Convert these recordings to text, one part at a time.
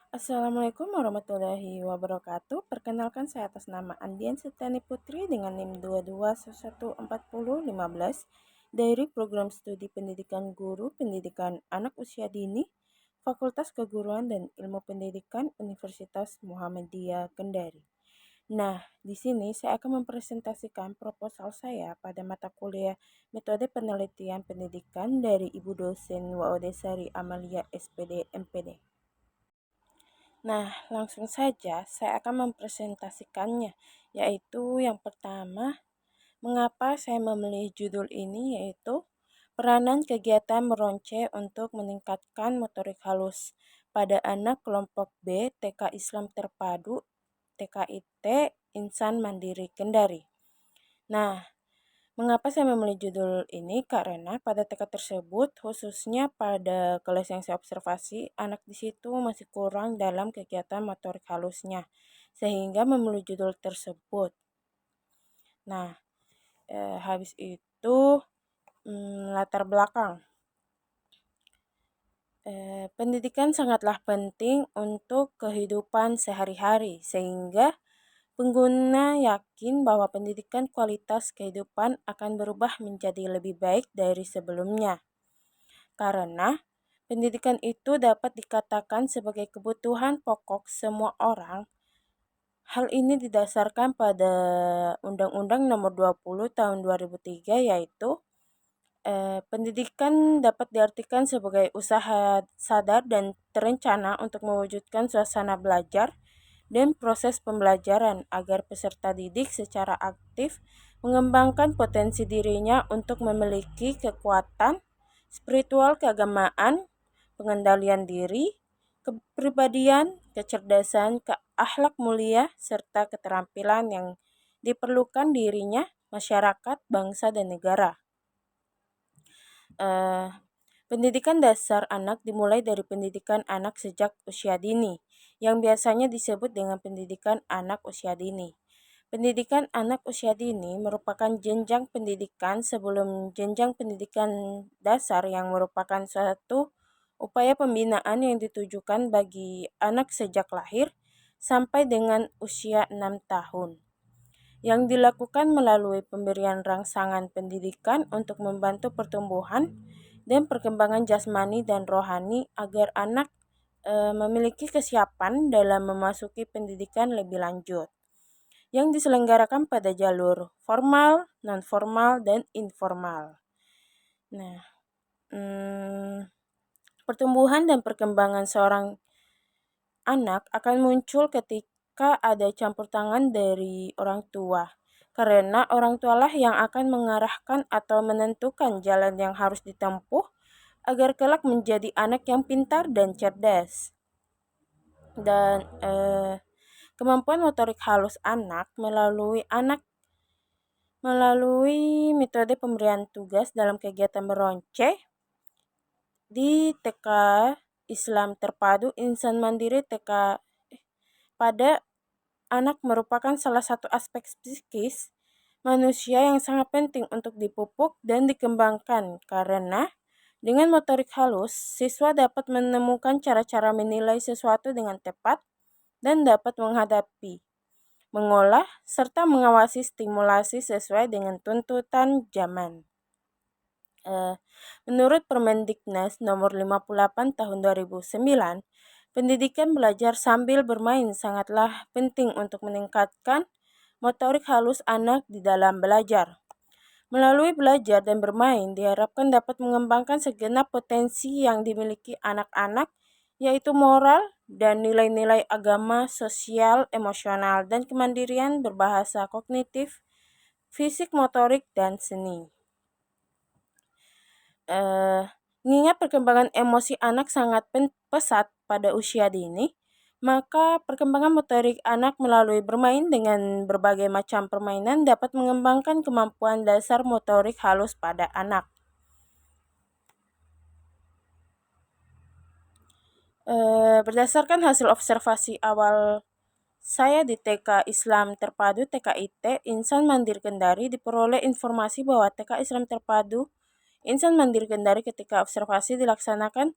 Assalamualaikum warahmatullahi wabarakatuh. Perkenalkan saya atas nama Andian Setani Putri dengan NIM 22114015 dari Program Studi Pendidikan Guru Pendidikan Anak Usia Dini, Fakultas Keguruan dan Ilmu Pendidikan Universitas Muhammadiyah Kendari. Nah, di sini saya akan mempresentasikan proposal saya pada mata kuliah Metode Penelitian Pendidikan dari Ibu dosen Waodesari Amalia SPD MPD. Nah, langsung saja saya akan mempresentasikannya, yaitu yang pertama, mengapa saya memilih judul ini, yaitu peranan kegiatan meronce untuk meningkatkan motorik halus pada anak kelompok B TK Islam Terpadu TKIT Insan Mandiri Kendari. Nah, mengapa saya memilih judul ini? Karena pada TK tersebut, khususnya pada kelas yang saya observasi, anak di situ masih kurang dalam kegiatan motorik halusnya, sehingga memilih judul tersebut. Nah, habis itu latar belakang. Pendidikan sangatlah penting untuk kehidupan sehari-hari, sehingga pengguna yakin bahwa pendidikan kualitas kehidupan akan berubah menjadi lebih baik dari sebelumnya. Karena pendidikan itu dapat dikatakan sebagai kebutuhan pokok semua orang. Hal ini didasarkan pada Undang-Undang Nomor 20 Tahun 2003, yaitu pendidikan dapat diartikan sebagai usaha sadar dan terencana untuk mewujudkan suasana belajar dan proses pembelajaran agar peserta didik secara aktif mengembangkan potensi dirinya untuk memiliki kekuatan spiritual keagamaan, pengendalian diri, kepribadian, kecerdasan, akhlak mulia, serta keterampilan yang diperlukan dirinya, masyarakat, bangsa, dan negara. Pendidikan dasar anak dimulai dari pendidikan anak sejak usia dini, yang biasanya disebut dengan pendidikan anak usia dini. Pendidikan anak usia dini merupakan jenjang pendidikan sebelum jenjang pendidikan dasar yang merupakan suatu upaya pembinaan yang ditujukan bagi anak sejak lahir sampai dengan usia 6 tahun. Yang dilakukan melalui pemberian rangsangan pendidikan untuk membantu pertumbuhan dan perkembangan jasmani dan rohani agar anak memiliki kesiapan dalam memasuki pendidikan lebih lanjut yang diselenggarakan pada jalur formal, non-formal, dan informal. Nah, pertumbuhan dan perkembangan seorang anak akan muncul ketika ada campur tangan dari orang tua. Karena orang tualah yang akan mengarahkan atau menentukan jalan yang harus ditempuh agar kelak menjadi anak yang pintar dan cerdas. Dan kemampuan motorik halus anak melalui metode pemberian tugas dalam kegiatan meronce di TK Islam Terpadu Insan Mandiri pada anak merupakan salah satu aspek psikis manusia yang sangat penting untuk dipupuk dan dikembangkan karena dengan motorik halus, siswa dapat menemukan cara-cara menilai sesuatu dengan tepat dan dapat menghadapi, mengolah, serta mengawasi stimulasi sesuai dengan tuntutan zaman. Menurut Permendiknas Nomor 58 Tahun 2009, pendidikan belajar sambil bermain sangatlah penting untuk meningkatkan motorik halus anak di dalam belajar. Melalui belajar dan bermain diharapkan dapat mengembangkan segenap potensi yang dimiliki anak-anak, yaitu moral dan nilai-nilai agama, sosial, emosional, dan kemandirian berbahasa kognitif, fisik motorik, dan seni. Mengingat perkembangan emosi anak sangat pesat pada usia dini, maka perkembangan motorik anak melalui bermain dengan berbagai macam permainan dapat mengembangkan kemampuan dasar motorik halus pada anak. Berdasarkan hasil observasi awal saya di TK Islam Terpadu TKIT Insan Mandiri Kendari diperoleh informasi bahwa TK Islam Terpadu Insan Mandiri Kendari ketika observasi dilaksanakan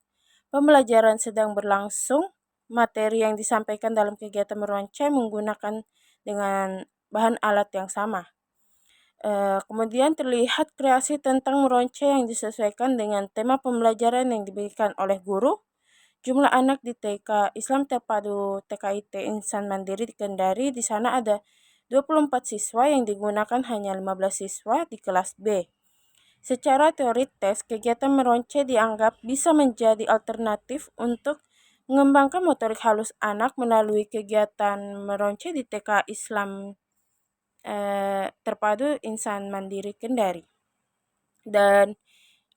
pembelajaran sedang berlangsung materi yang disampaikan dalam kegiatan meronce menggunakan dengan bahan alat yang sama. Kemudian terlihat kreasi tentang meronce yang disesuaikan dengan tema pembelajaran yang diberikan oleh guru. Jumlah anak di TK Islam Terpadu TKIT Insan Mandiri di Kendari, di sana ada 24 siswa yang digunakan hanya 15 siswa di kelas B. Secara teoritis, kegiatan meronce dianggap bisa menjadi alternatif untuk mengembangkan motorik halus anak melalui kegiatan meronce di TK Islam Terpadu Insan Mandiri Kendari. Dan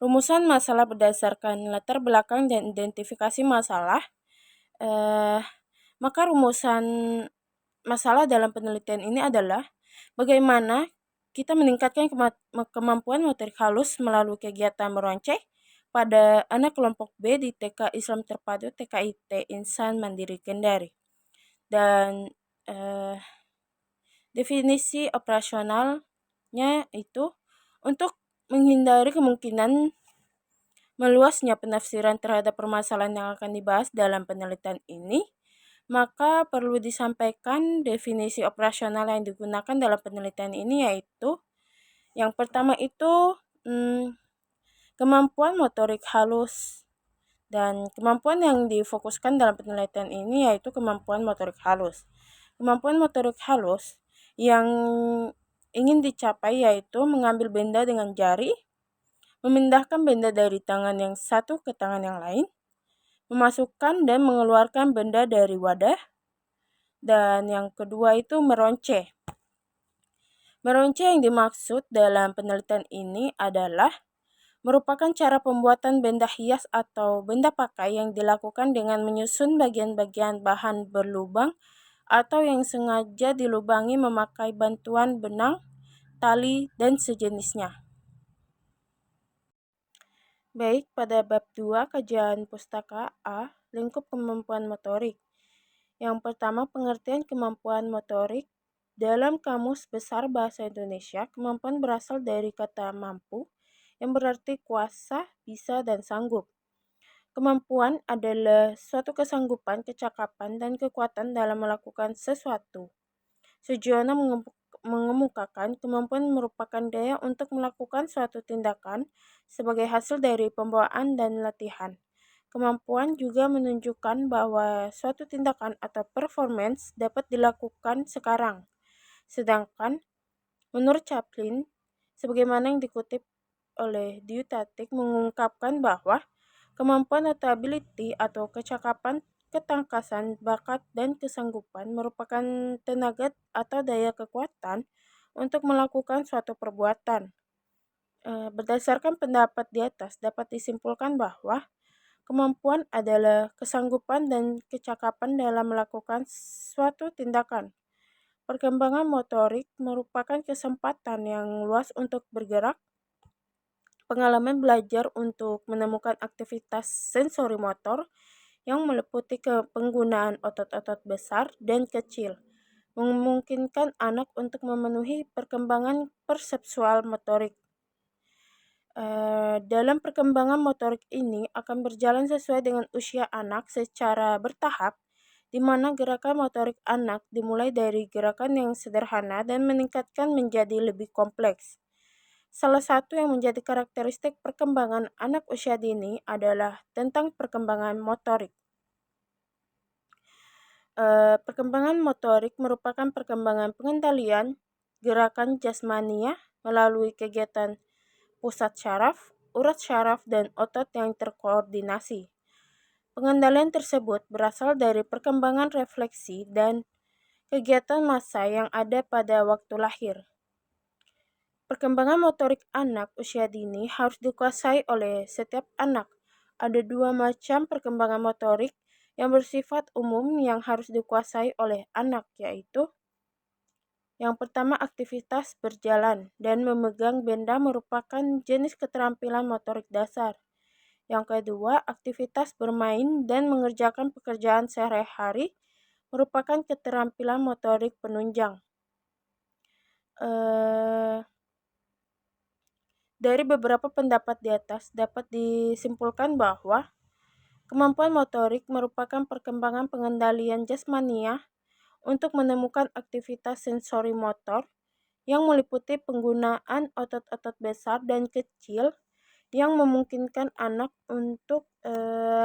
rumusan masalah berdasarkan latar belakang dan identifikasi masalah. Maka rumusan masalah dalam penelitian ini adalah bagaimana kita meningkatkan kemampuan motorik halus melalui kegiatan meronce pada anak kelompok B di TK Islam Terpadu TKIT Insan Mandiri Kendari. Dan definisi operasionalnya itu untuk menghindari kemungkinan meluasnya penafsiran terhadap permasalahan yang akan dibahas dalam penelitian ini, maka perlu disampaikan definisi operasional yang digunakan dalam penelitian ini, yaitu yang pertama itu kemampuan motorik halus. Dan kemampuan yang difokuskan dalam penelitian ini yaitu kemampuan motorik halus. Kemampuan motorik halus yang ingin dicapai yaitu mengambil benda dengan jari, memindahkan benda dari tangan yang satu ke tangan yang lain, memasukkan dan mengeluarkan benda dari wadah, dan yang kedua itu meronce. Meronce yang dimaksud dalam penelitian ini adalah merupakan cara pembuatan benda hias atau benda pakai yang dilakukan dengan menyusun bagian-bagian bahan berlubang atau yang sengaja dilubangi memakai bantuan benang, tali, dan sejenisnya. Baik, pada bab 2 kajian pustaka A, lingkup kemampuan motorik. Yang pertama, pengertian kemampuan motorik. Dalam Kamus Besar Bahasa Indonesia, kemampuan berasal dari kata mampu, yang berarti kuasa, bisa, dan sanggup. Kemampuan adalah suatu kesanggupan, kecakapan, dan kekuatan dalam melakukan sesuatu. Sujono mengemukakan kemampuan merupakan daya untuk melakukan suatu tindakan sebagai hasil dari pembawaan dan latihan. Kemampuan juga menunjukkan bahwa suatu tindakan atau performance dapat dilakukan sekarang. Sedangkan menurut Chaplin, sebagaimana yang dikutip oleh Diutatik mengungkapkan bahwa kemampuan atau ability atau kecakapan, ketangkasan, bakat, dan kesanggupan merupakan tenaga atau daya kekuatan untuk melakukan suatu perbuatan. Berdasarkan pendapat di atas, dapat disimpulkan bahwa kemampuan adalah kesanggupan dan kecakapan dalam melakukan suatu tindakan. Perkembangan motorik merupakan kesempatan yang luas untuk bergerak, pengalaman belajar untuk menemukan aktivitas sensori motor yang meliputi penggunaan otot-otot besar dan kecil, memungkinkan anak untuk memenuhi perkembangan persepsual motorik. Dalam perkembangan motorik ini akan berjalan sesuai dengan usia anak secara bertahap, di mana gerakan motorik anak dimulai dari gerakan yang sederhana dan meningkatkan menjadi lebih kompleks. Salah satu yang menjadi karakteristik perkembangan anak usia dini adalah tentang perkembangan motorik. Perkembangan motorik merupakan perkembangan pengendalian gerakan jasmania melalui kegiatan pusat syaraf, urat syaraf, dan otot yang terkoordinasi. Pengendalian tersebut berasal dari perkembangan refleksi dan kegiatan massa yang ada pada waktu lahir. Perkembangan motorik anak usia dini harus dikuasai oleh setiap anak. Ada dua macam perkembangan motorik yang bersifat umum yang harus dikuasai oleh anak, yaitu yang pertama, aktivitas berjalan dan memegang benda merupakan jenis keterampilan motorik dasar. Yang kedua, aktivitas bermain dan mengerjakan pekerjaan sehari-hari merupakan keterampilan motorik penunjang. Dari beberapa pendapat di atas dapat disimpulkan bahwa Kemampuan motorik merupakan perkembangan pengendalian jasmania untuk menemukan aktivitas sensori motor yang meliputi penggunaan otot-otot besar dan kecil yang memungkinkan anak untuk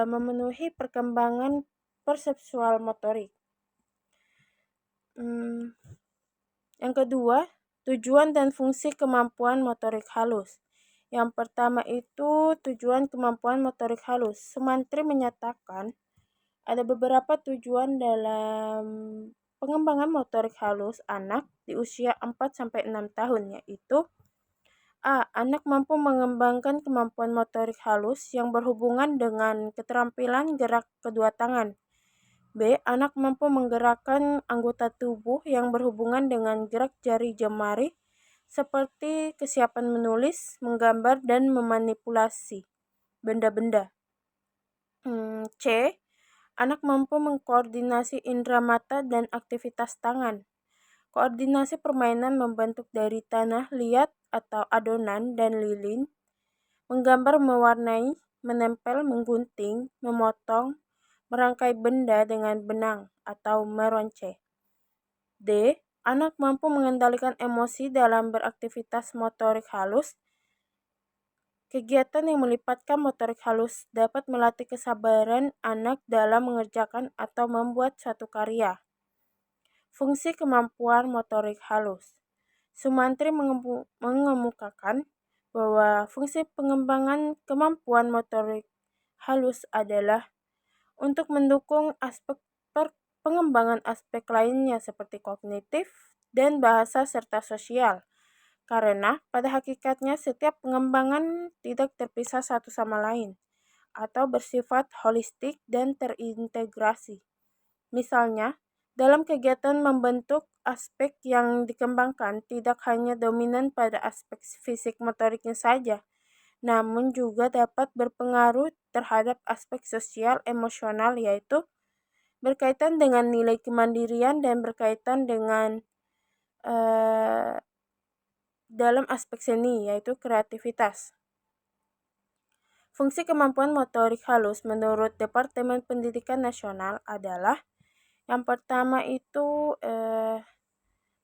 memenuhi perkembangan persepsual motorik. Yang kedua, tujuan dan fungsi kemampuan motorik halus. Yang pertama itu tujuan kemampuan motorik halus. Sumantri menyatakan ada beberapa tujuan dalam pengembangan motorik halus anak di usia 4-6 tahun, yaitu A. Anak mampu mengembangkan kemampuan motorik halus yang berhubungan dengan keterampilan gerak kedua tangan. B. Anak mampu menggerakkan anggota tubuh yang berhubungan dengan gerak jari jemari seperti kesiapan menulis, menggambar, dan memanipulasi benda-benda. C. Anak mampu mengkoordinasi indera mata dan aktivitas tangan. Koordinasi permainan membentuk dari tanah liat atau adonan dan lilin, menggambar, mewarnai, menempel, menggunting, memotong, merangkai benda dengan benang atau meronce. D. Anak mampu mengendalikan emosi dalam beraktivitas motorik halus. Kegiatan yang melibatkan motorik halus dapat melatih kesabaran anak dalam mengerjakan atau membuat suatu karya. Fungsi kemampuan motorik halus. Sumantri mengemukakan bahwa fungsi pengembangan kemampuan motorik halus adalah untuk mendukung aspek pengembangan aspek lainnya seperti kognitif dan bahasa serta sosial. Karena pada hakikatnya setiap pengembangan tidak terpisah satu sama lain atau bersifat holistik dan terintegrasi. Misalnya, dalam kegiatan membentuk, aspek yang dikembangkan tidak hanya dominan pada aspek fisik motoriknya saja, namun juga dapat berpengaruh terhadap aspek sosial emosional, yaitu berkaitan dengan nilai kemandirian dan berkaitan dengan dalam aspek seni, yaitu kreativitas. Fungsi kemampuan motorik halus menurut Departemen Pendidikan Nasional adalah yang pertama itu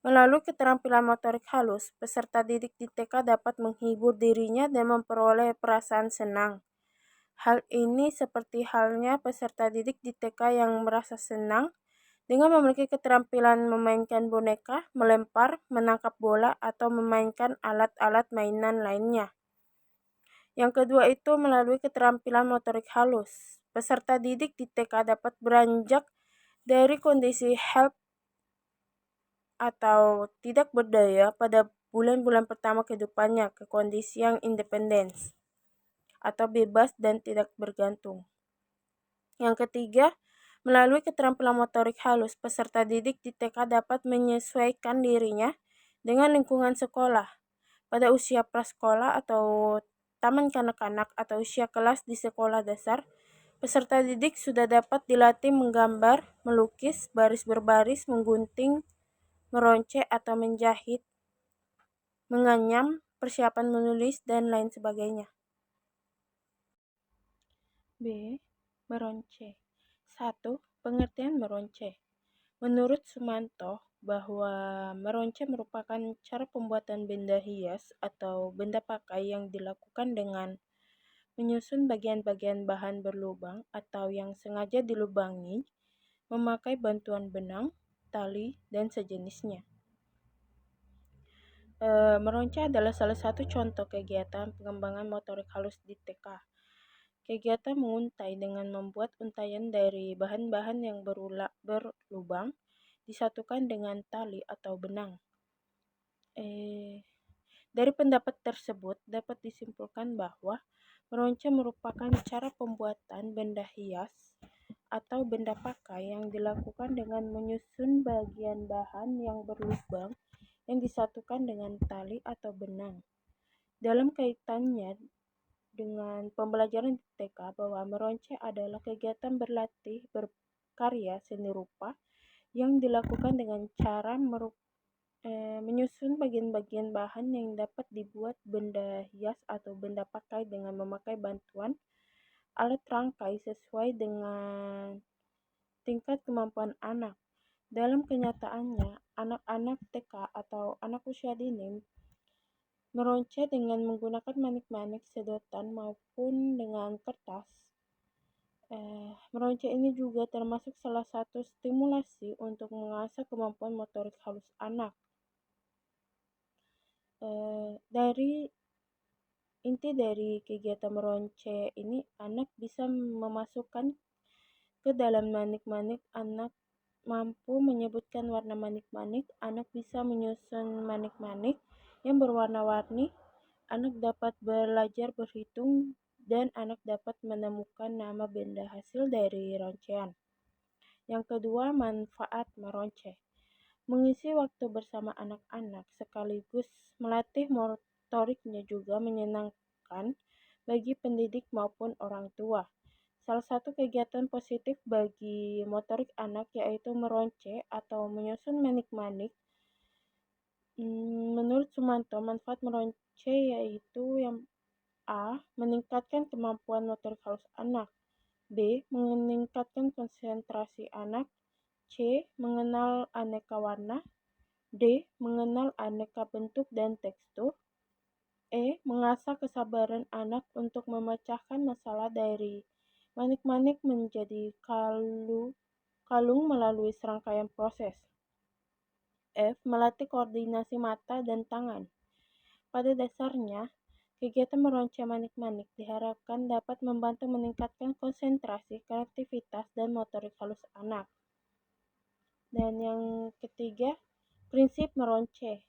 melalui keterampilan motorik halus, peserta didik di TK dapat menghibur dirinya dan memperoleh perasaan senang. Hal ini seperti halnya peserta didik di TK yang merasa senang dengan memiliki keterampilan memainkan boneka, melempar, menangkap bola, atau memainkan alat-alat mainan lainnya. Yang kedua itu melalui keterampilan motorik halus. Peserta didik di TK dapat beranjak dari kondisi help atau tidak berdaya pada bulan-bulan pertama kehidupannya ke kondisi yang independen atau bebas dan tidak bergantung. Yang ketiga, melalui keterampilan motorik halus, peserta didik di TK dapat menyesuaikan dirinya dengan lingkungan sekolah. Pada usia prasekolah atau taman kanak-kanak atau usia kelas di sekolah dasar, peserta didik sudah dapat dilatih menggambar, melukis, baris berbaris, menggunting, meronce atau menjahit, menganyam, persiapan menulis, dan lain sebagainya. B. Meronce. 1. Pengertian meronce. Menurut Sumanto, bahwa meronce merupakan cara pembuatan benda hias atau benda pakai yang dilakukan dengan menyusun bagian-bagian bahan berlubang atau yang sengaja dilubangi, memakai bantuan benang, tali, dan sejenisnya. Meronce adalah salah satu contoh kegiatan pengembangan motorik halus di TK. Kegiatan menguntai dengan membuat untaian dari bahan-bahan yang berlubang disatukan dengan tali atau benang. Dari pendapat tersebut dapat disimpulkan bahwa meronce merupakan cara pembuatan benda hias atau benda pakai yang dilakukan dengan menyusun bagian bahan yang berlubang yang disatukan dengan tali atau benang. Dalam kaitannya dengan pembelajaran di TK, bahwa meronce adalah kegiatan berlatih berkarya seni rupa yang dilakukan dengan cara menyusun bagian-bagian bahan yang dapat dibuat benda hias atau benda pakai dengan memakai bantuan alat rangkai sesuai dengan tingkat kemampuan anak. Dalam kenyataannya, anak-anak TK atau anak usia dini meronce dengan menggunakan manik-manik sedotan maupun dengan kertas. Meronce ini juga termasuk salah satu stimulasi untuk mengasah kemampuan motorik halus anak. Dari inti dari kegiatan meronce ini, anak bisa memasukkan ke dalam manik-manik, anak mampu menyebutkan warna manik-manik, anak bisa menyusun manik-manik yang berwarna-warni, anak dapat belajar berhitung, dan anak dapat menemukan nama benda hasil dari roncean. Yang kedua, manfaat meronce. Mengisi waktu bersama anak-anak sekaligus melatih motoriknya juga menyenangkan bagi pendidik maupun orang tua. Salah satu kegiatan positif bagi motorik anak yaitu meronce atau menyusun manik-manik. Menurut Sumanto, manfaat meronce yaitu yang A. Meningkatkan kemampuan motorik halus anak. B. Meningkatkan konsentrasi anak. C. Mengenal aneka warna. D. Mengenal aneka bentuk dan tekstur. E. Mengasah kesabaran anak untuk memecahkan masalah dari manik-manik menjadi kalung melalui serangkaian proses. F. Melatih koordinasi mata dan tangan. Pada dasarnya, kegiatan meronce manik-manik diharapkan dapat membantu meningkatkan konsentrasi, kreativitas, dan motorik halus anak. Dan yang ketiga, prinsip meronce.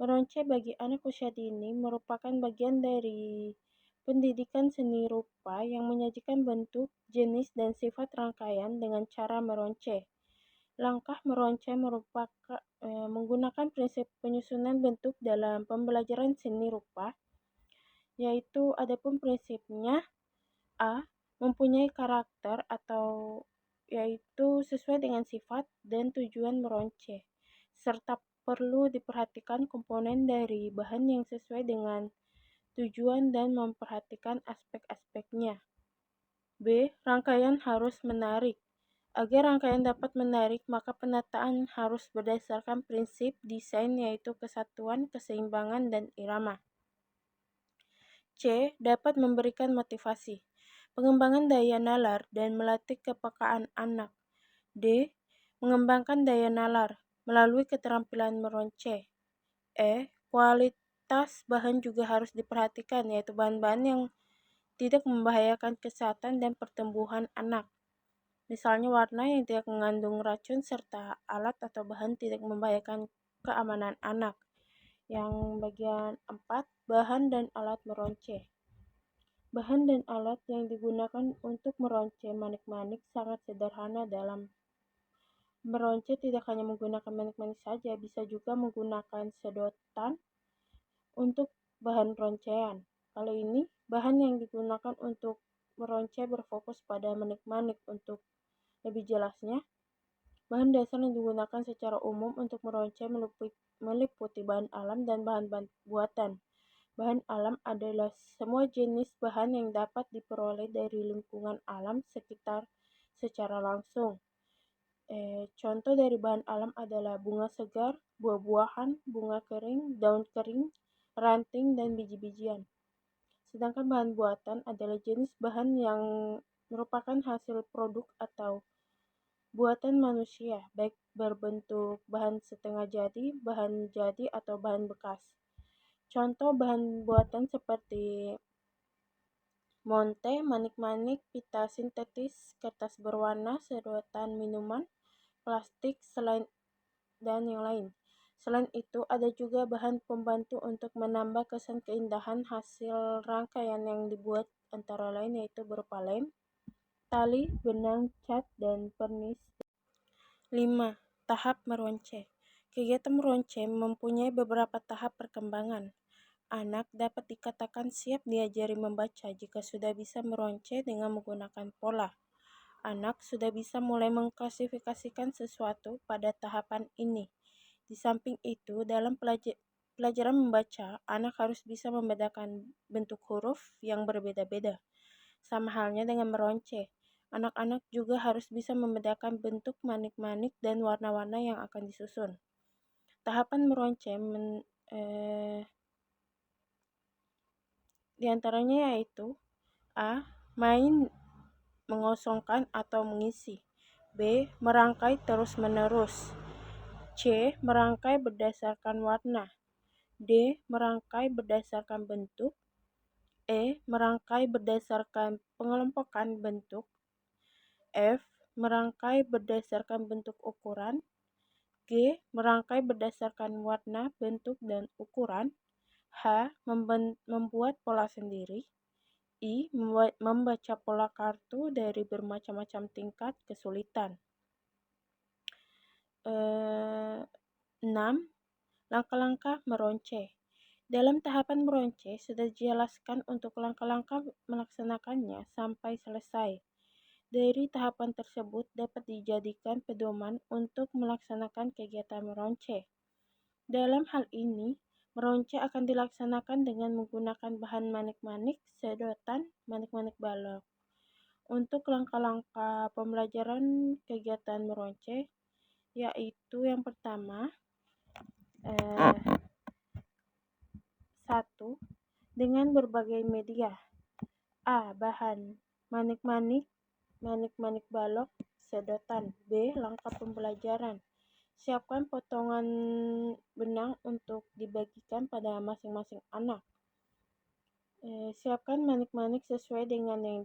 Meronce bagi anak usia dini merupakan bagian dari pendidikan seni rupa yang menyajikan bentuk, jenis, dan sifat rangkaian dengan cara meronce. Langkah meronce merupakan menggunakan prinsip penyusunan bentuk dalam pembelajaran seni rupa, yaitu adapun prinsipnya A. Mempunyai karakter atau yaitu sesuai dengan sifat dan tujuan meronce, serta perlu diperhatikan komponen dari bahan yang sesuai dengan tujuan dan memperhatikan aspek-aspeknya. B. Rangkaian harus menarik. Agar rangkaian dapat menarik, maka penataan harus berdasarkan prinsip desain yaitu kesatuan, keseimbangan, dan irama. C. Dapat memberikan motivasi, pengembangan daya nalar, dan melatih kepekaan anak. D. Mengembangkan daya nalar melalui keterampilan meronce. E. Kualitas bahan juga harus diperhatikan, yaitu bahan-bahan yang tidak membahayakan kesehatan dan pertumbuhan anak. Misalnya warna yang tidak mengandung racun serta alat atau bahan tidak membahayakan keamanan anak. Yang bagian 4, bahan dan alat meronce. Bahan dan alat yang digunakan untuk meronce manik-manik sangat sederhana. Dalam meronce tidak hanya menggunakan manik-manik saja, bisa juga menggunakan sedotan untuk bahan roncean. Kali ini, bahan yang digunakan untuk meronce berfokus pada manik-manik. Untuk lebih jelasnya, bahan dasar yang digunakan secara umum untuk meronce meliputi bahan alam dan bahan buatan. Bahan alam adalah semua jenis bahan yang dapat diperoleh dari lingkungan alam sekitar secara langsung. Contoh dari bahan alam adalah bunga segar, buah-buahan, bunga kering, daun kering, ranting, dan biji-bijian. Sedangkan bahan buatan adalah jenis bahan yang merupakan hasil produk atau buatan manusia, baik berbentuk bahan setengah jadi, bahan jadi, atau bahan bekas. Contoh bahan buatan seperti monte, manik-manik, pita sintetis, kertas berwarna, sedotan minuman, plastik, dan yang lain. Selain itu, ada juga bahan pembantu untuk menambah kesan keindahan hasil rangkaian yang dibuat, antara lain yaitu berupa lem, tali, benang, cat, dan pernis. 5. Tahap meronce. Kegiatan meronce mempunyai beberapa tahap perkembangan. Anak dapat dikatakan siap diajari membaca jika sudah bisa meronce dengan menggunakan pola. Anak sudah bisa mulai mengklasifikasikan sesuatu pada tahapan ini. Di samping itu, dalam pelajaran membaca, anak harus bisa membedakan bentuk huruf yang berbeda-beda. Sama halnya dengan meronce, anak-anak juga harus bisa membedakan bentuk manik-manik dan warna-warna yang akan disusun. Tahapan meronce diantaranya yaitu A. Main mengosongkan atau mengisi. B. Merangkai terus-menerus. C. Merangkai berdasarkan warna. D. Merangkai berdasarkan bentuk. E. Merangkai berdasarkan pengelompokan bentuk. F. Merangkai berdasarkan bentuk ukuran. G. Merangkai berdasarkan warna, bentuk, dan ukuran. H. Membuat pola sendiri. I. Membaca pola kartu dari bermacam-macam tingkat kesulitan. 6. Langkah-langkah meronce. Dalam tahapan meronce, sudah dijelaskan untuk langkah-langkah melaksanakannya sampai selesai. Dari tahapan tersebut dapat dijadikan pedoman untuk melaksanakan kegiatan meronce. Dalam hal ini, meronce akan dilaksanakan dengan menggunakan bahan manik-manik, sedotan, manik-manik balok. Untuk langkah-langkah pembelajaran kegiatan meronce, yaitu yang pertama, 1. Dengan berbagai media. A. Bahan manik-manik, manik-manik balok, sedotan. B. Langkah pembelajaran. Siapkan potongan benang untuk dibagikan pada masing-masing anak. Siapkan manik-manik sesuai dengan yang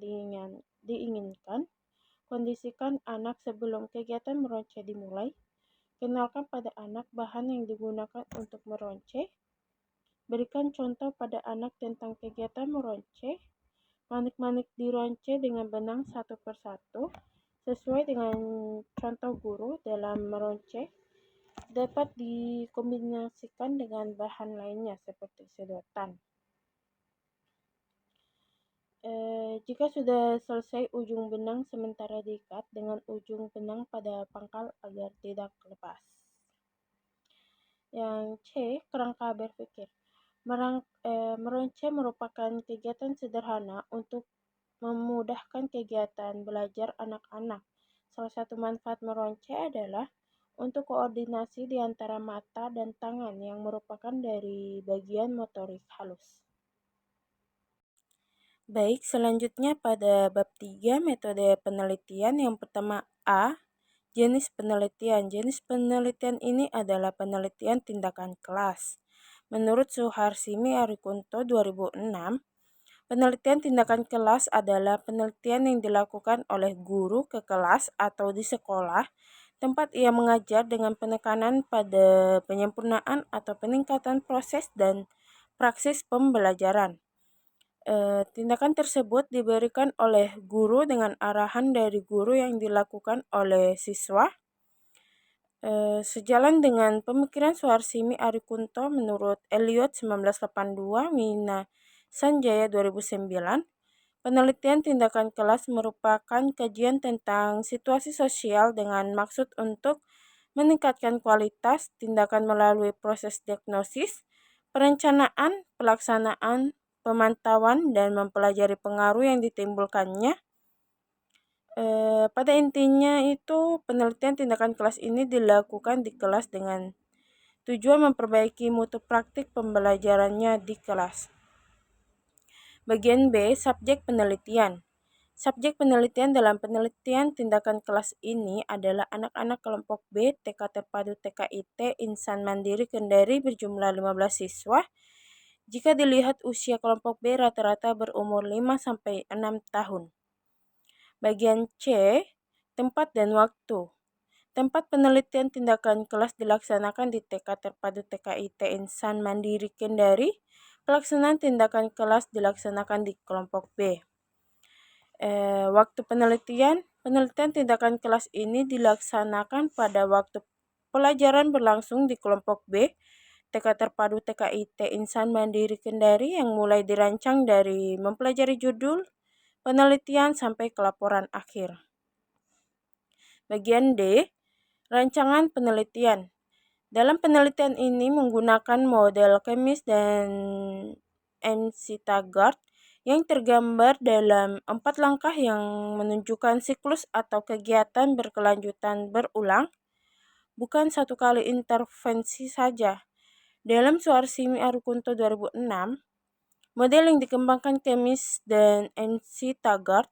diinginkan. Kondisikan anak sebelum kegiatan meronce dimulai. Kenalkan pada anak bahan yang digunakan untuk meronce. Berikan contoh pada anak tentang kegiatan meronce. Manik-manik dironce dengan benang satu persatu sesuai dengan contoh guru dalam meronce. Dapat dikombinasikan dengan bahan lainnya seperti sedotan. Jika sudah selesai ujung benang, sementara diikat dengan ujung benang pada pangkal agar tidak lepas. Yang C. Kerangka berpikir. Meronce merupakan kegiatan sederhana untuk memudahkan kegiatan belajar anak-anak. Salah satu manfaat meronce adalah untuk koordinasi di antara mata dan tangan yang merupakan dari bagian motorik halus. Baik, selanjutnya pada bab 3 metode penelitian. Yang pertama A. Jenis penelitian. Jenis penelitian ini adalah penelitian tindakan kelas. Menurut Suharsimi Arikunto 2006, penelitian tindakan kelas adalah penelitian yang dilakukan oleh guru ke kelas atau di sekolah tempat ia mengajar dengan penekanan pada penyempurnaan atau peningkatan proses dan praksis pembelajaran. Tindakan tersebut diberikan oleh guru dengan arahan dari guru yang dilakukan oleh siswa. Sejalan dengan pemikiran Suharsimi Arikunto menurut Elliot 1982, Mina Sanjaya 2009, penelitian tindakan kelas merupakan kajian tentang situasi sosial dengan maksud untuk meningkatkan kualitas tindakan melalui proses diagnosis, perencanaan, pelaksanaan, pemantauan, dan mempelajari pengaruh yang ditimbulkannya. Pada intinya itu penelitian tindakan kelas ini dilakukan di kelas dengan tujuan memperbaiki mutu praktik pembelajarannya di kelas. Bagian B, subjek penelitian. Subjek penelitian dalam penelitian tindakan kelas ini adalah anak-anak kelompok B TK Terpadu TKIT Insan Mandiri Kendari berjumlah 15 siswa. Jika dilihat usia kelompok B rata-rata berumur 5-6 tahun. Bagian C, tempat dan waktu. Tempat penelitian tindakan kelas dilaksanakan di TK Terpadu TKIT Insan Mandiri Kendari. Pelaksanaan tindakan kelas dilaksanakan di kelompok B. Waktu penelitian tindakan kelas ini dilaksanakan pada waktu pelajaran berlangsung di kelompok B TK Terpadu TKIT Insan Mandiri Kendari yang mulai dirancang dari mempelajari judul penelitian sampai ke laporan akhir. Bagian D, rancangan penelitian. Dalam penelitian ini menggunakan model Chemis dan MC Taggart yang tergambar dalam 4 langkah yang menunjukkan siklus atau kegiatan berkelanjutan berulang, bukan satu kali intervensi saja. Dalam Suarsimi Arukunto 2006, model yang dikembangkan Kemis dan MC Taggart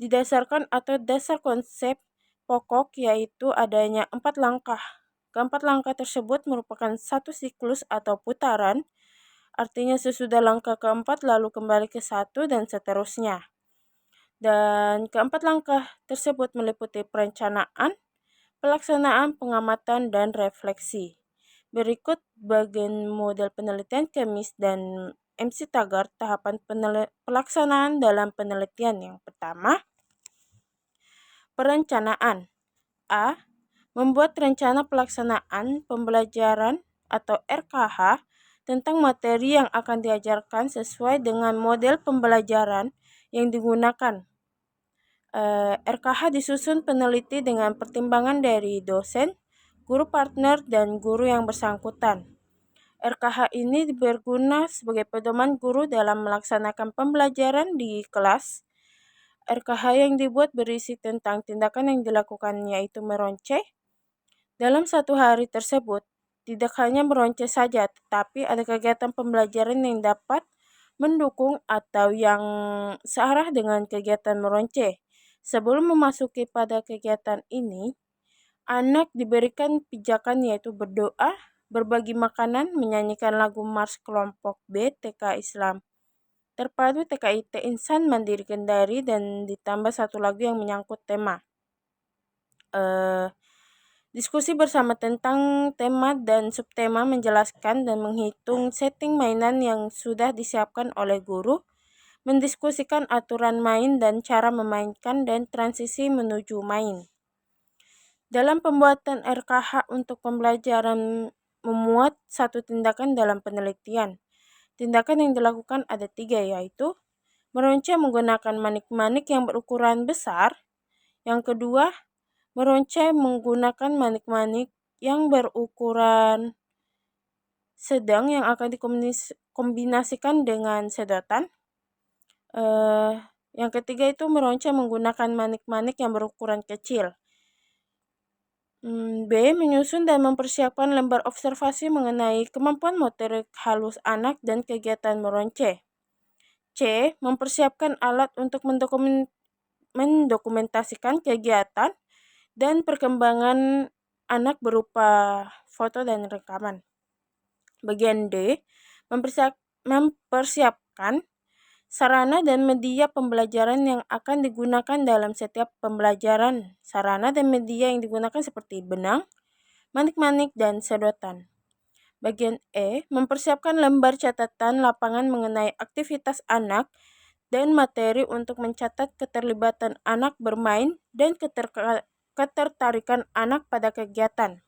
didasarkan atau dasar konsep pokok yaitu adanya 4 langkah. Keempat langkah tersebut merupakan satu siklus atau putaran, artinya sesudah langkah keempat lalu kembali ke satu dan seterusnya. Dan keempat langkah tersebut meliputi perencanaan, pelaksanaan, pengamatan, dan refleksi. Berikut bagian model penelitian Kemis dan MC Taggart tahapan pelaksanaan dalam penelitian. Yang pertama, perencanaan. A. Membuat rencana pelaksanaan pembelajaran atau RKH tentang materi yang akan diajarkan sesuai dengan model pembelajaran yang digunakan. RKH disusun peneliti dengan pertimbangan dari dosen, guru partner, dan guru yang bersangkutan. RKH ini berguna sebagai pedoman guru dalam melaksanakan pembelajaran di kelas. RKH yang dibuat berisi tentang tindakan yang dilakukan yaitu meronceh. Dalam satu hari tersebut, tidak hanya meronceh saja, tetapi ada kegiatan pembelajaran yang dapat mendukung atau yang searah dengan kegiatan meronceh. Sebelum memasuki pada kegiatan ini, anak diberikan pijakan yaitu berdoa, berbagi makanan, menyanyikan lagu Mars kelompok B TK Islam Terpadu TKIT Insan Mandiri Kendari dan ditambah satu lagu yang menyangkut tema. Diskusi bersama tentang tema dan subtema, menjelaskan dan menghitung setting mainan yang sudah disiapkan oleh guru, mendiskusikan aturan main dan cara memainkan dan transisi menuju main. Dalam pembuatan RKH untuk pembelajaran memuat satu tindakan dalam penelitian. Tindakan yang dilakukan ada 3 yaitu meronceh menggunakan manik-manik yang berukuran besar. Yang kedua, meronceh menggunakan manik-manik yang berukuran sedang yang akan dikombinasikan dengan sedotan. Yang ketiga itu meronceh menggunakan manik-manik yang berukuran kecil. B. Menyusun dan mempersiapkan lembar observasi mengenai kemampuan motorik halus anak dan kegiatan meronceh. C. Mempersiapkan alat untuk mendokumentasikan kegiatan dan perkembangan anak berupa foto dan rekaman. Bagian D. Mempersiapkan sarana dan media pembelajaran yang akan digunakan dalam setiap pembelajaran. Sarana dan media yang digunakan seperti benang, manik-manik, dan sedotan. Bagian E. Mempersiapkan lembar catatan lapangan mengenai aktivitas anak dan materi untuk mencatat keterlibatan anak bermain dan ketertarikan anak pada kegiatan.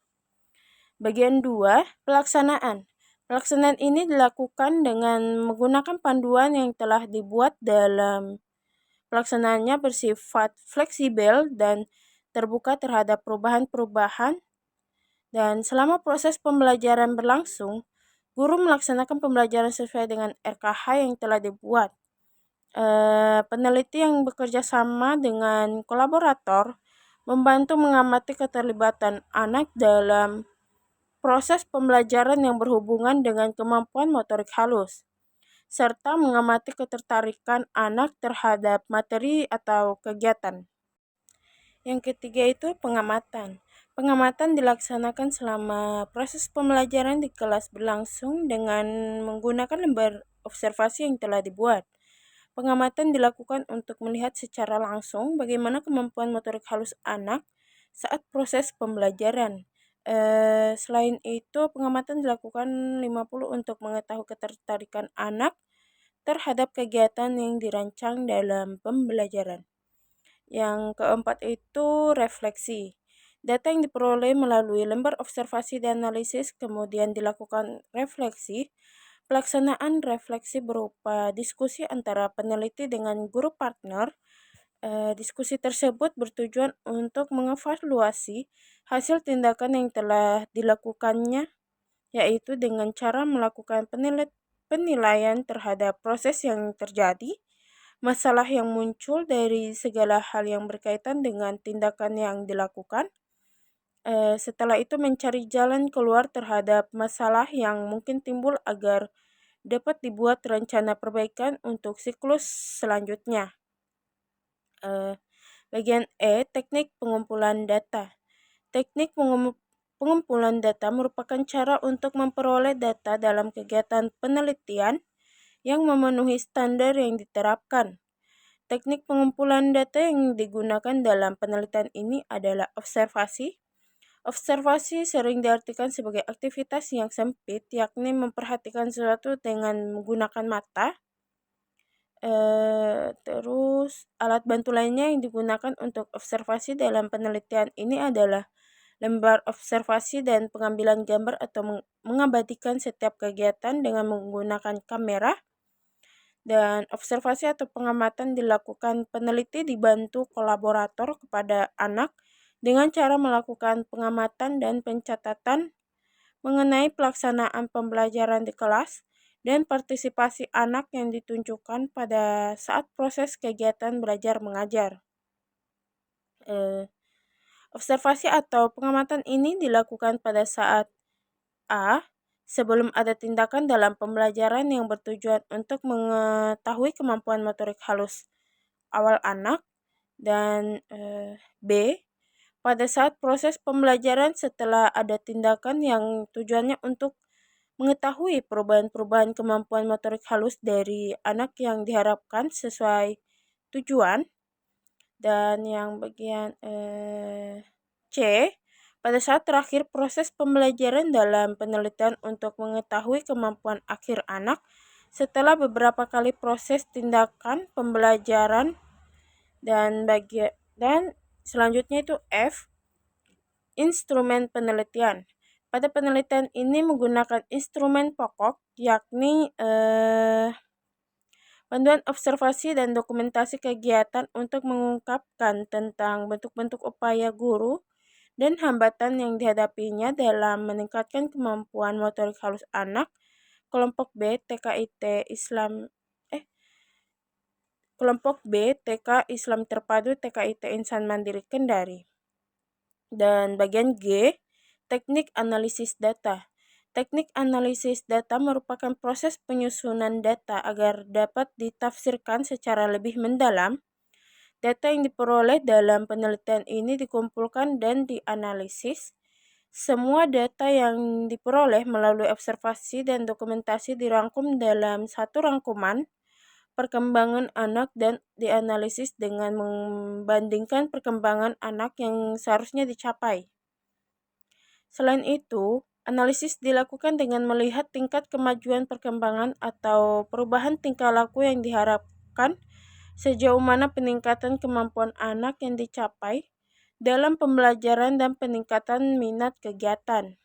Bagian 2. Pelaksanaan. Pelaksanaan ini dilakukan dengan menggunakan panduan yang telah dibuat dalam pelaksanaannya bersifat fleksibel dan terbuka terhadap perubahan-perubahan. Dan selama proses pembelajaran berlangsung, guru melaksanakan pembelajaran sesuai dengan RKH yang telah dibuat. Peneliti yang bekerja sama dengan kolaborator membantu mengamati keterlibatan anak dalam proses pembelajaran yang berhubungan dengan kemampuan motorik halus, serta mengamati ketertarikan anak terhadap materi atau kegiatan. Yang ketiga itu pengamatan. Pengamatan dilaksanakan selama proses pembelajaran di kelas berlangsung dengan menggunakan lembar observasi yang telah dibuat. Pengamatan dilakukan untuk melihat secara langsung bagaimana kemampuan motorik halus anak saat proses pembelajaran. Selain itu, pengamatan dilakukan 50 untuk mengetahui ketertarikan anak terhadap kegiatan yang dirancang dalam pembelajaran. Yang keempat itu refleksi. Data yang diperoleh melalui lembar observasi dan analisis kemudian dilakukan refleksi. Pelaksanaan refleksi berupa diskusi antara peneliti dengan guru partner. Diskusi tersebut bertujuan untuk mengevaluasi hasil tindakan yang telah dilakukannya, yaitu dengan cara melakukan penilaian terhadap proses yang terjadi, masalah yang muncul dari segala hal yang berkaitan dengan tindakan yang dilakukan. Setelah itu mencari jalan keluar terhadap masalah yang mungkin timbul agar dapat dibuat rencana perbaikan untuk siklus selanjutnya. Bagian E, teknik pengumpulan data. Teknik pengumpulan data merupakan cara untuk memperoleh data dalam kegiatan penelitian yang memenuhi standar yang diterapkan. Teknik pengumpulan data yang digunakan dalam penelitian ini adalah observasi. Observasi sering diartikan sebagai aktivitas yang sempit, yakni memperhatikan sesuatu dengan menggunakan mata. Terus alat bantu lainnya yang digunakan untuk observasi dalam penelitian ini adalah lembar observasi dan pengambilan gambar atau mengabadikan setiap kegiatan dengan menggunakan kamera. Dan observasi atau pengamatan dilakukan peneliti dibantu kolaborator kepada anak dengan cara melakukan pengamatan dan pencatatan mengenai pelaksanaan pembelajaran di kelas dan partisipasi anak yang ditunjukkan pada saat proses kegiatan belajar mengajar. Observasi atau pengamatan ini dilakukan pada saat A. Sebelum ada tindakan dalam pembelajaran yang bertujuan untuk mengetahui kemampuan motorik halus awal anak, dan B. Pada saat proses pembelajaran setelah ada tindakan yang tujuannya untuk mengetahui perubahan-perubahan kemampuan motorik halus dari anak yang diharapkan sesuai tujuan. Dan yang bagian C, pada saat terakhir proses pembelajaran dalam penelitian untuk mengetahui kemampuan akhir anak setelah beberapa kali proses tindakan pembelajaran. Dan selanjutnya itu F, instrumen penelitian. Pada penelitian ini menggunakan instrumen pokok yakni panduan observasi dan dokumentasi kegiatan untuk mengungkapkan tentang bentuk-bentuk upaya guru dan hambatan yang dihadapinya dalam meningkatkan kemampuan motorik halus anak. Kelompok B, TK Islam Terpadu TKIT Insan Mandiri Kendari. Dan bagian G, teknik analisis data. Teknik analisis data merupakan proses penyusunan data agar dapat ditafsirkan secara lebih mendalam. Data yang diperoleh dalam penelitian ini dikumpulkan dan dianalisis. Semua data yang diperoleh melalui observasi dan dokumentasi dirangkum dalam satu rangkuman perkembangan anak dan dianalisis dengan membandingkan perkembangan anak yang seharusnya dicapai. Selain itu, analisis dilakukan dengan melihat tingkat kemajuan perkembangan atau perubahan tingkah laku yang diharapkan, sejauh mana peningkatan kemampuan anak yang dicapai dalam pembelajaran dan peningkatan minat kegiatan.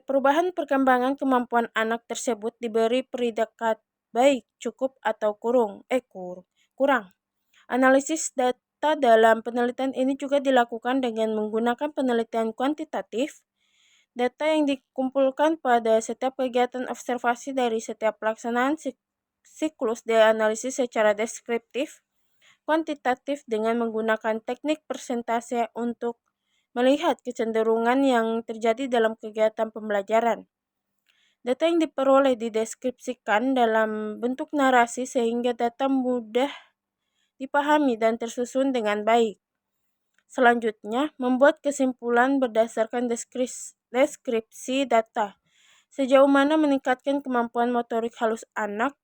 Perubahan perkembangan kemampuan anak tersebut diberi predikat baik, cukup, atau kurang. Analisis data dalam penelitian ini juga dilakukan dengan menggunakan penelitian kuantitatif. Data yang dikumpulkan pada setiap kegiatan observasi dari setiap pelaksanaan siklus dianalisis secara deskriptif, kuantitatif dengan menggunakan teknik persentase untuk melihat kecenderungan yang terjadi dalam kegiatan pembelajaran. Data yang diperoleh dideskripsikan dalam bentuk narasi sehingga data mudah dipahami dan tersusun dengan baik. Selanjutnya, membuat kesimpulan berdasarkan deskripsi data. Sejauh mana meningkatkan kemampuan motorik halus anak.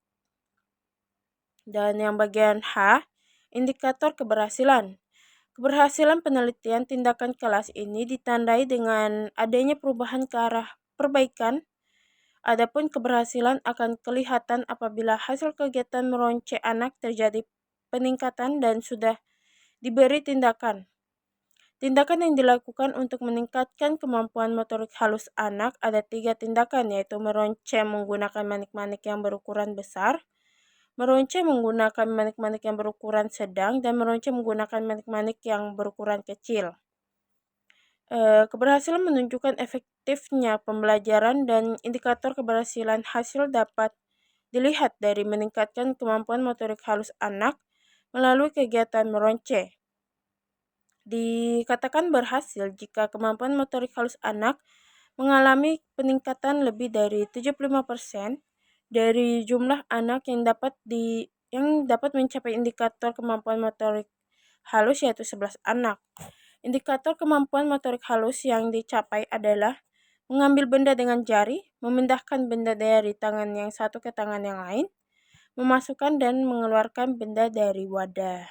Dan yang bagian H, indikator keberhasilan. Keberhasilan penelitian tindakan kelas ini ditandai dengan adanya perubahan ke arah perbaikan. Adapun keberhasilan akan kelihatan apabila hasil kegiatan meronce anak terjadi peningkatan dan sudah diberi tindakan. Tindakan yang dilakukan untuk meningkatkan kemampuan motorik halus anak ada 3 tindakan, yaitu meronce menggunakan manik-manik yang berukuran besar, meronce menggunakan manik-manik yang berukuran sedang, dan meronce menggunakan manik-manik yang berukuran kecil. Keberhasilan menunjukkan efektifnya pembelajaran dan indikator keberhasilan hasil dapat dilihat dari meningkatkan kemampuan motorik halus anak melalui kegiatan meronce. Dikatakan berhasil jika kemampuan motorik halus anak mengalami peningkatan lebih dari 75% dari jumlah anak yang dapat mencapai indikator kemampuan motorik halus, yaitu 11 anak. Indikator kemampuan motorik halus yang dicapai adalah mengambil benda dengan jari, memindahkan benda dari tangan yang satu ke tangan yang lain, memasukkan dan mengeluarkan benda dari wadah.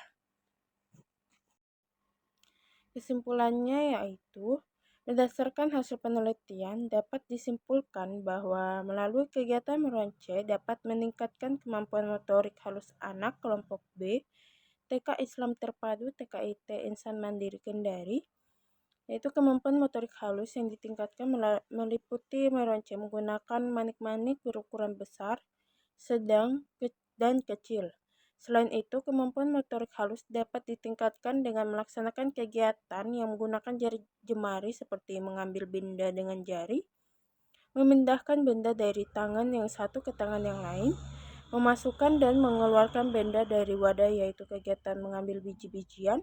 Kesimpulannya yaitu, berdasarkan hasil penelitian dapat disimpulkan bahwa melalui kegiatan meronce dapat meningkatkan kemampuan motorik halus anak kelompok B, TK Islam Terpadu TKIT Insan Mandiri Kendari, yaitu kemampuan motorik halus yang ditingkatkan meliputi meronce menggunakan manik-manik berukuran besar, sedang, dan kecil. Selain itu, kemampuan motorik halus dapat ditingkatkan dengan melaksanakan kegiatan yang menggunakan jari jemari seperti mengambil benda dengan jari, memindahkan benda dari tangan yang satu ke tangan yang lain, memasukkan dan mengeluarkan benda dari wadah yaitu kegiatan mengambil biji-bijian.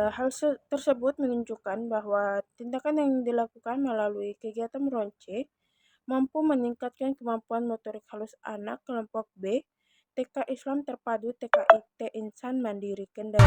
Hal tersebut menunjukkan bahwa tindakan yang dilakukan melalui kegiatan meronce mampu meningkatkan kemampuan motorik halus anak kelompok B, TK Islam Terpadu TKIT Insan Mandiri Kendari.